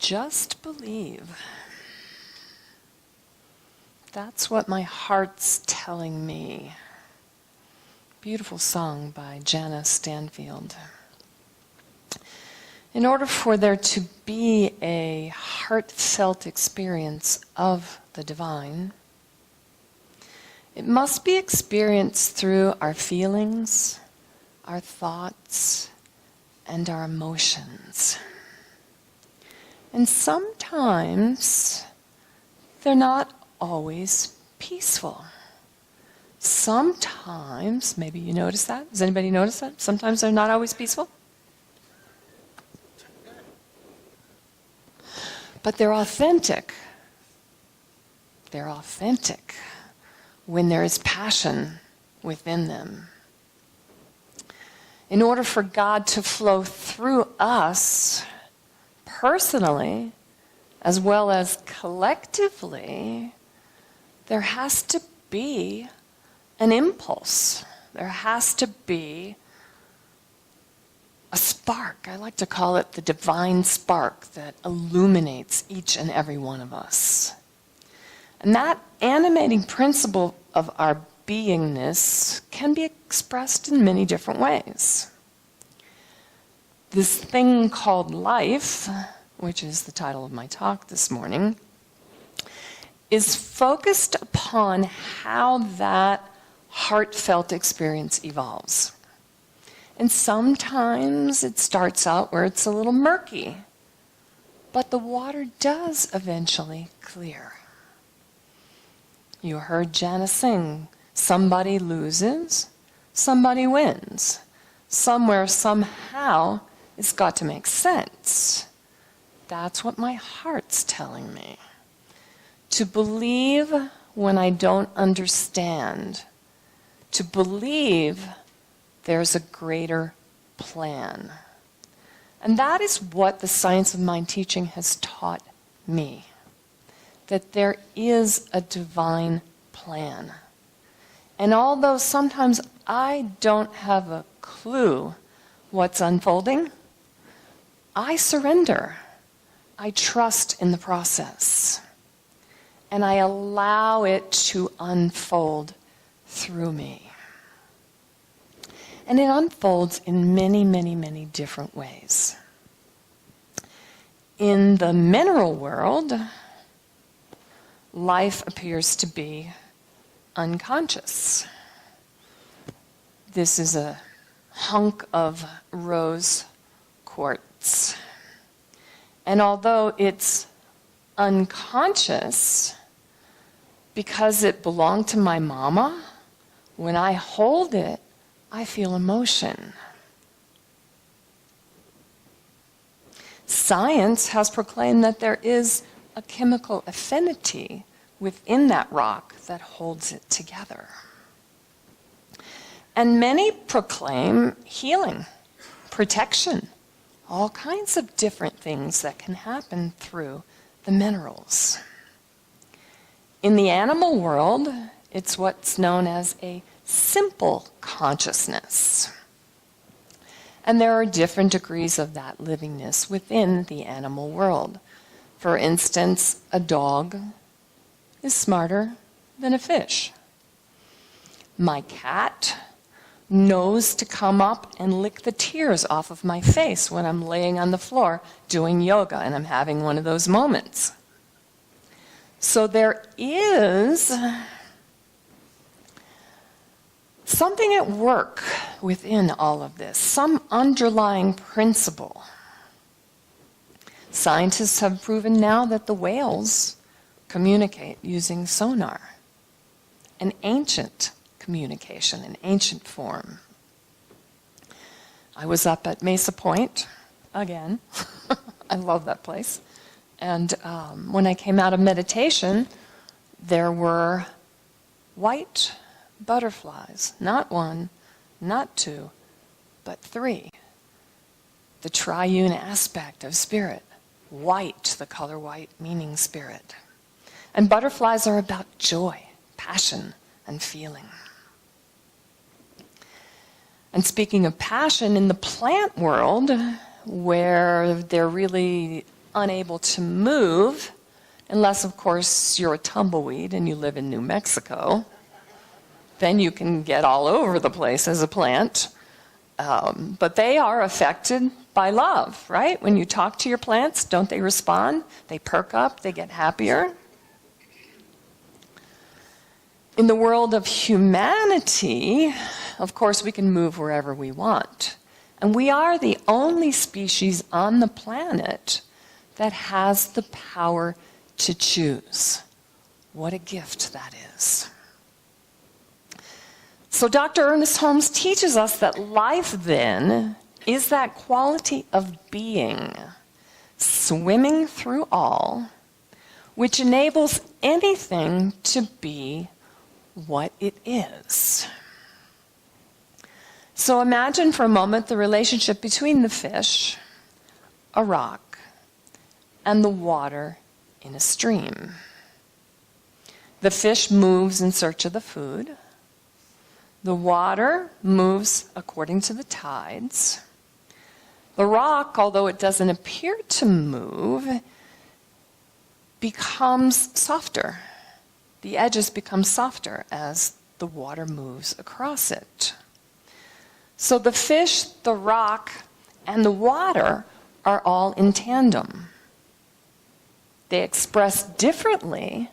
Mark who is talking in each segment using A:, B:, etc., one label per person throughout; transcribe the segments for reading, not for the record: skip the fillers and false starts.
A: Just believe. That's what my heart's telling me. Beautiful song by Jana Stanfield. In order for there to be a heartfelt experience of the divine, it must be experienced through our feelings, our thoughts, and our emotions. And sometimes they're not always peaceful. Sometimes, maybe you notice that. Does anybody notice that? Sometimes they're not always peaceful. But they're authentic. They're authentic when there is passion within them. In order for God to flow through us personally, as well as collectively, there has to be an impulse. There has to be a spark. I like to call it the divine spark that illuminates each and every one of us. And that animating principle of our beingness can be expressed in many different ways. This thing called life, which is the title of my talk this morning, is focused upon how that heartfelt experience evolves. And sometimes it starts out where it's a little murky, but the water does eventually clear. You heard Jana sing, somebody loses, somebody wins. Somewhere, somehow, it's got to make sense. That's what my heart's telling me. To believe when I don't understand. To believe there's a greater plan. And that is what the science of mind teaching has taught me. That there is a divine plan. And although sometimes I don't have a clue what's unfolding, I surrender. I trust in the process. And I allow it to unfold through me. And it unfolds in many, many, many different ways. In the mineral world, life appears to be unconscious. This is a hunk of rose quartz. And although it's unconscious, because it belonged to my mama, when I hold it, I feel emotion. Science has proclaimed that there is a chemical affinity within that rock that holds it together. And many proclaim healing, protection, all kinds of different things that can happen through the minerals. In the animal world, it's what's known as a simple consciousness. And there are different degrees of that livingness within the animal world. For instance, a dog is smarter than a fish. My cat knows to come up and lick the tears off of my face when I'm laying on the floor doing yoga and I'm having one of those moments. So there is something at work within all of this, some underlying principle. Scientists have proven now that the whales communicate using sonar, an ancient communication, an ancient form. I was up at Mesa Point again. I love that place. And when I came out of meditation, there were white butterflies, not one, not two, but three. The triune aspect of spirit. White, the color white, meaning spirit. And butterflies are about joy, passion, and feeling. And speaking of passion, in the plant world, where they're really unable to move, unless, of course, you're a tumbleweed and you live in New Mexico. Then you can get all over the place as a plant. But they are affected by love, right? When you talk to your plants, don't they respond? They perk up, they get happier. In the world of humanity, of course, we can move wherever we want. And we are the only species on the planet that has the power to choose. What a gift that is. So Dr. Ernest Holmes teaches us that life, then, is that quality of being, swimming through all, which enables anything to be what it is. So imagine for a moment the relationship between the fish, a rock, and the water in a stream. The fish moves in search of the food. The water moves according to the tides. The rock, although it doesn't appear to move, becomes softer. The edges become softer as the water moves across it. So the fish, the rock, and the water are all in tandem. They express differently,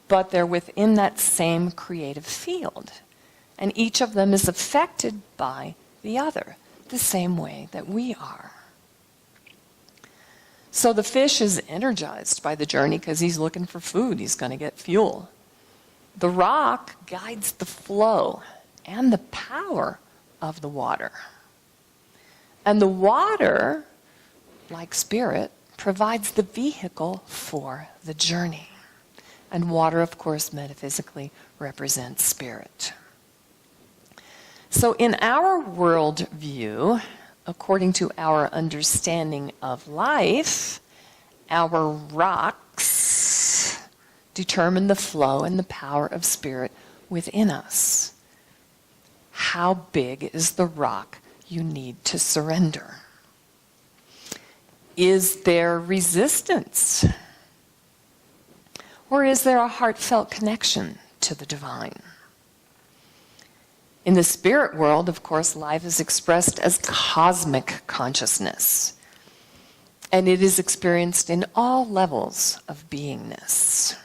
A: but they're within that same creative field. And each of them is affected by the other, the same way that we are. So the fish is energized by the journey because he's looking for food. He's going to get fuel. The rock guides the flow and the power of the water. And the water, like spirit, provides the vehicle for the journey. And water, of course, metaphysically represents spirit. So in our worldview, according to our understanding of life, our rocks determine the flow and the power of spirit within us. How big is the rock you need to surrender? Is there resistance? Or is there a heartfelt connection to the divine? In the spirit world, of course, life is expressed as cosmic consciousness. And it is experienced in all levels of beingness.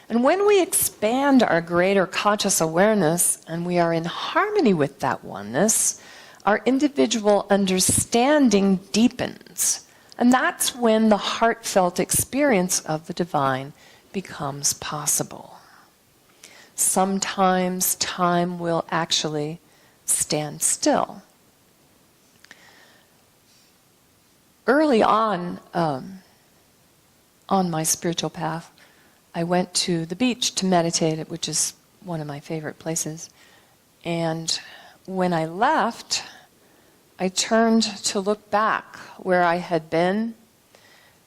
A: And when we expand our greater conscious awareness and we are in harmony with that oneness, our individual understanding deepens. And that's when the heartfelt experience of the divine becomes possible. Sometimes time will actually stand still. Early on my spiritual path, I went to the beach to meditate, which is one of my favorite places. And when I left, I turned to look back where I had been,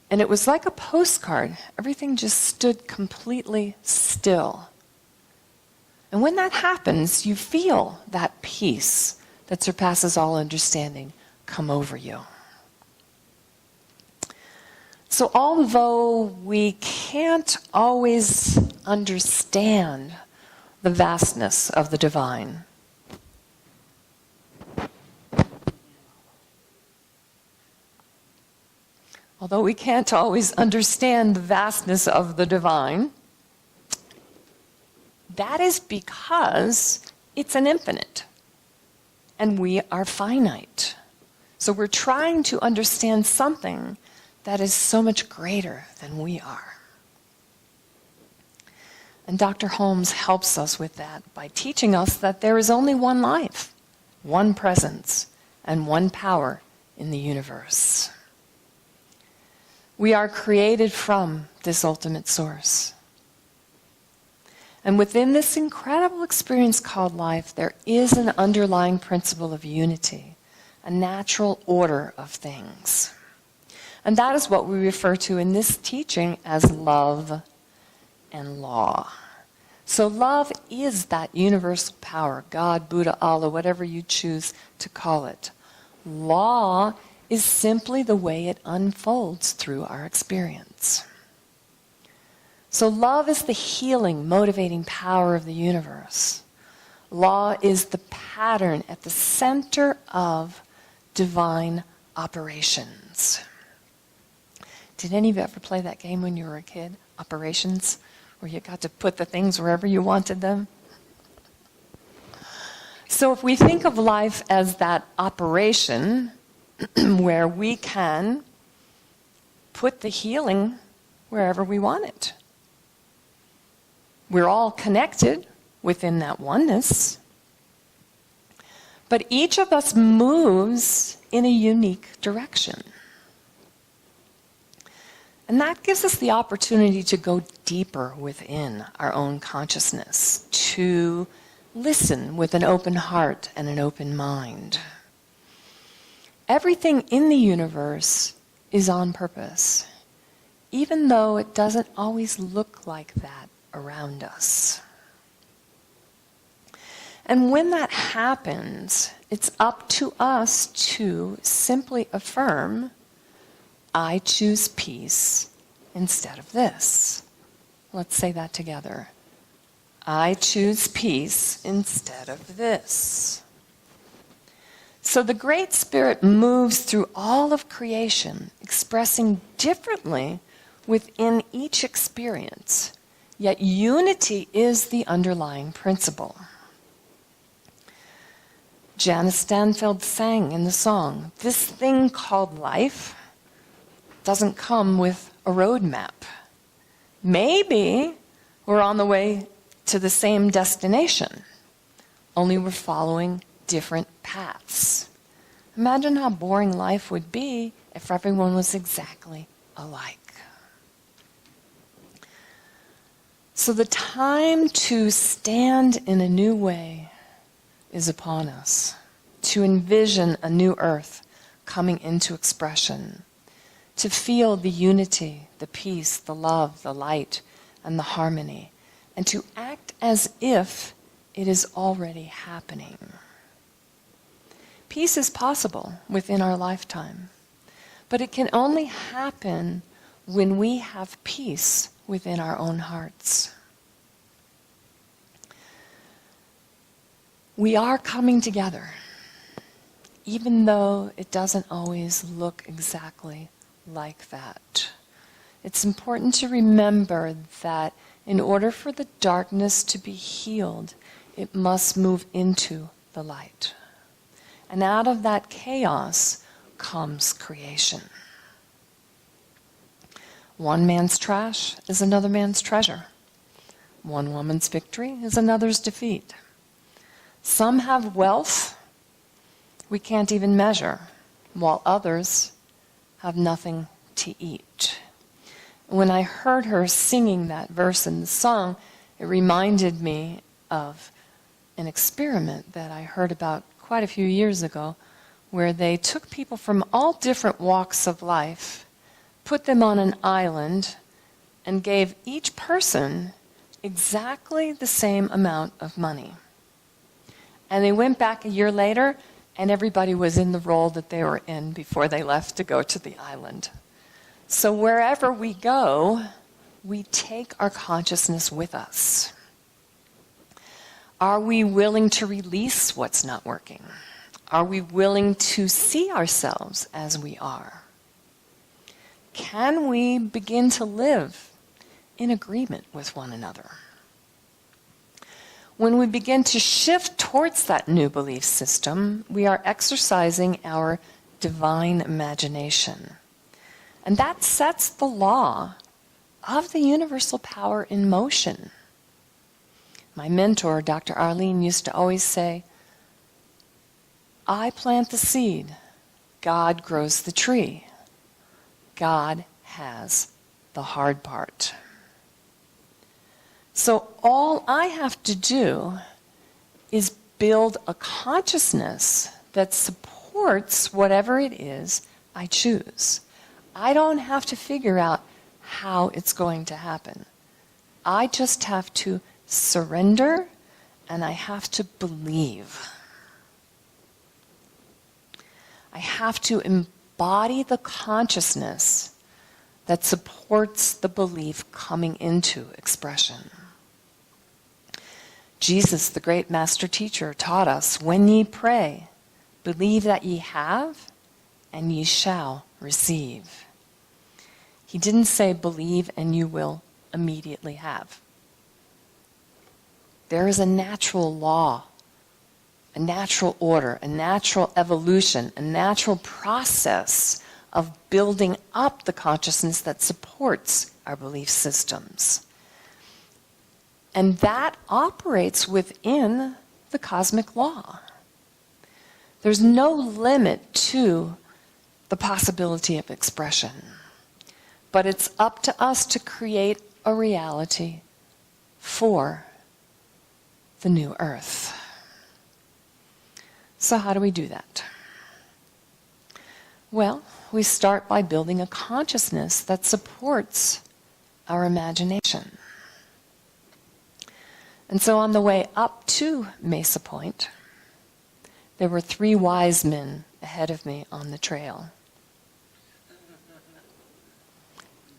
A: and it was like a postcard. Everything just stood completely still. And when that happens, you feel that peace that surpasses all understanding come over you. So although we can't always understand the vastness of the divine, that is because it's an infinite, and we are finite. So we're trying to understand something that is so much greater than we are. And Dr. Holmes helps us with that by teaching us that there is only one life, one presence, and one power in the universe. We are created from this ultimate source. And within this incredible experience called life, there is an underlying principle of unity, a natural order of things. And that is what we refer to in this teaching as love and law. So love is that universal power, God, Buddha, Allah, whatever you choose to call it. Law is simply the way it unfolds through our experience. So love is the healing, motivating power of the universe. Law is the pattern at the center of divine operations. Did any of you ever play that game when you were a kid, Operations, where you got to put the things wherever you wanted them? So if we think of life as that operation where we can put the healing wherever we want it. We're all connected within that oneness. But each of us moves in a unique direction. And that gives us the opportunity to go deeper within our own consciousness, to listen with an open heart and an open mind. Everything in the universe is on purpose, even though it doesn't always look like that around us. And when that happens, it's up to us to simply affirm, I choose peace instead of this. Let's say that together. I choose peace instead of this. So the Great Spirit moves through all of creation, expressing differently within each experience, yet unity is the underlying principle. Janice Stanfield sang in the song, "This thing called life doesn't come with a roadmap. Maybe we're on the way to the same destination, only we're following different paths." Imagine how boring life would be if everyone was exactly alike. So the time to stand in a new way is upon us, to envision a new earth coming into expression, to feel the unity, the peace, the love, the light, and the harmony, and to act as if it is already happening. Peace is possible within our lifetime, but it can only happen when we have peace within our own hearts. We are coming together, even though it doesn't always look exactly like that. It's important to remember that in order for the darkness to be healed, it must move into the light. And out of that chaos comes creation. One man's trash is another man's treasure. One woman's victory is another's defeat. Some have wealth we can't even measure, while others have nothing to eat. When I heard her singing that verse in the song, it reminded me of an experiment that I heard about quite a few years ago, where they took people from all different walks of life, put them on an island, and gave each person exactly the same amount of money. And they went back a year later, and everybody was in the role that they were in before they left to go to the island. So wherever we go, we take our consciousness with us. Are we willing to release what's not working? Are we willing to see ourselves as we are? Can we begin to live in agreement with one another? When we begin to shift towards that new belief system, we are exercising our divine imagination. And that sets the law of the universal power in motion. My mentor, Dr. Arlene, used to always say, I plant the seed, God grows the tree. God has the hard part. So all I have to do is build a consciousness that supports whatever it is I choose. I don't have to figure out how it's going to happen. I just have to surrender, and I have to believe. I have to embody the consciousness that supports the belief coming into expression. Jesus, the great master teacher, taught us, when ye pray, believe that ye have, and ye shall receive. He didn't say believe and you will immediately have. There is a natural law, a natural order, a natural evolution, a natural process of building up the consciousness that supports our belief systems. And that operates within the cosmic law. There's no limit to the possibility of expression. But it's up to us to create a reality for the new earth. So how do we do that? Well, we start by building a consciousness that supports our imagination. And so on the way up to Mesa Point, there were 3 wise men ahead of me on the trail.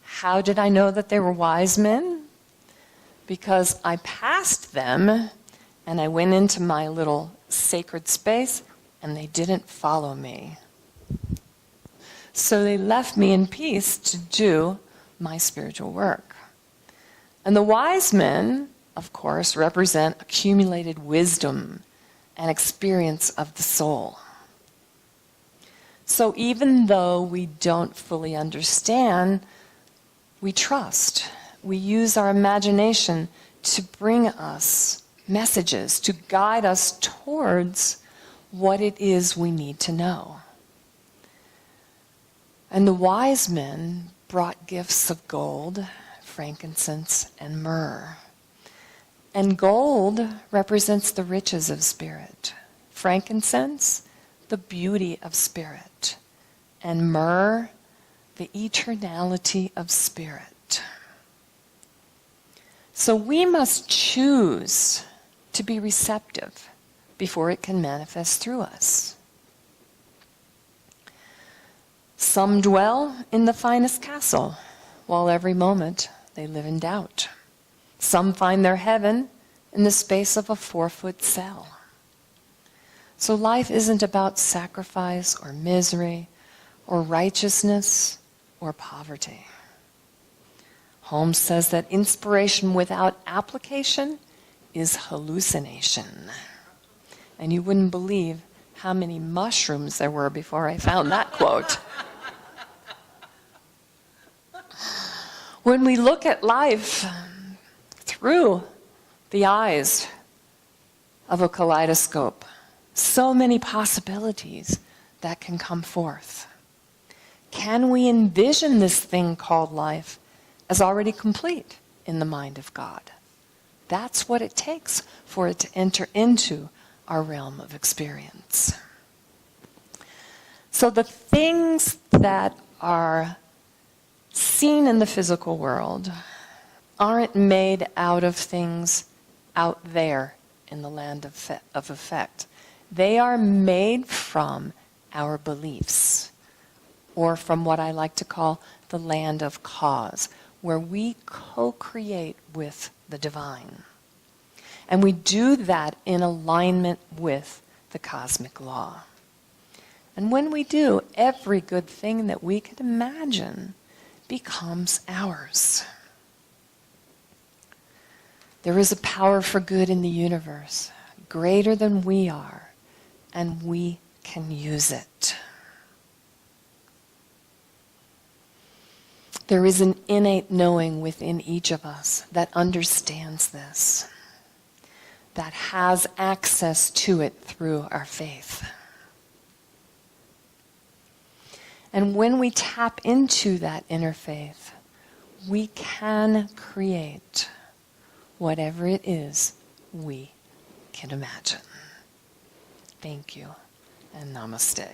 A: How did I know that they were wise men? Because I passed them and I went into my little sacred space and they didn't follow me. So they left me in peace to do my spiritual work. And the wise men, of course, represent accumulated wisdom and experience of the soul. So even though we don't fully understand, we trust. We use our imagination to bring us messages, to guide us towards what it is we need to know. And the wise men brought gifts of gold, frankincense, and myrrh. And gold represents the riches of spirit. Frankincense, the beauty of spirit. And myrrh, the eternality of spirit. So we must choose to be receptive before it can manifest through us. Some dwell in the finest castle, while every moment they live in doubt. Some find their heaven in the space of a 4-foot cell. So life isn't about sacrifice or misery or righteousness or poverty. Holmes says that inspiration without application is hallucination. And you wouldn't believe how many mushrooms there were before I found that quote. When we look at life through the eyes of a kaleidoscope, so many possibilities that can come forth. Can we envision this thing called life as already complete in the mind of God? That's what it takes for it to enter into our realm of experience. So the things that are seen in the physical world aren't made out of things out there in the land of effect. They are made from our beliefs, or from what I like to call the land of cause, where we co-create with the divine. And we do that in alignment with the cosmic law. And when we do, every good thing that we could imagine becomes ours. There is a power for good in the universe, greater than we are, and we can use it. There is an innate knowing within each of us that understands this, that has access to it through our faith. And when we tap into that inner faith, we can create whatever it is we can imagine. Thank you, and namaste.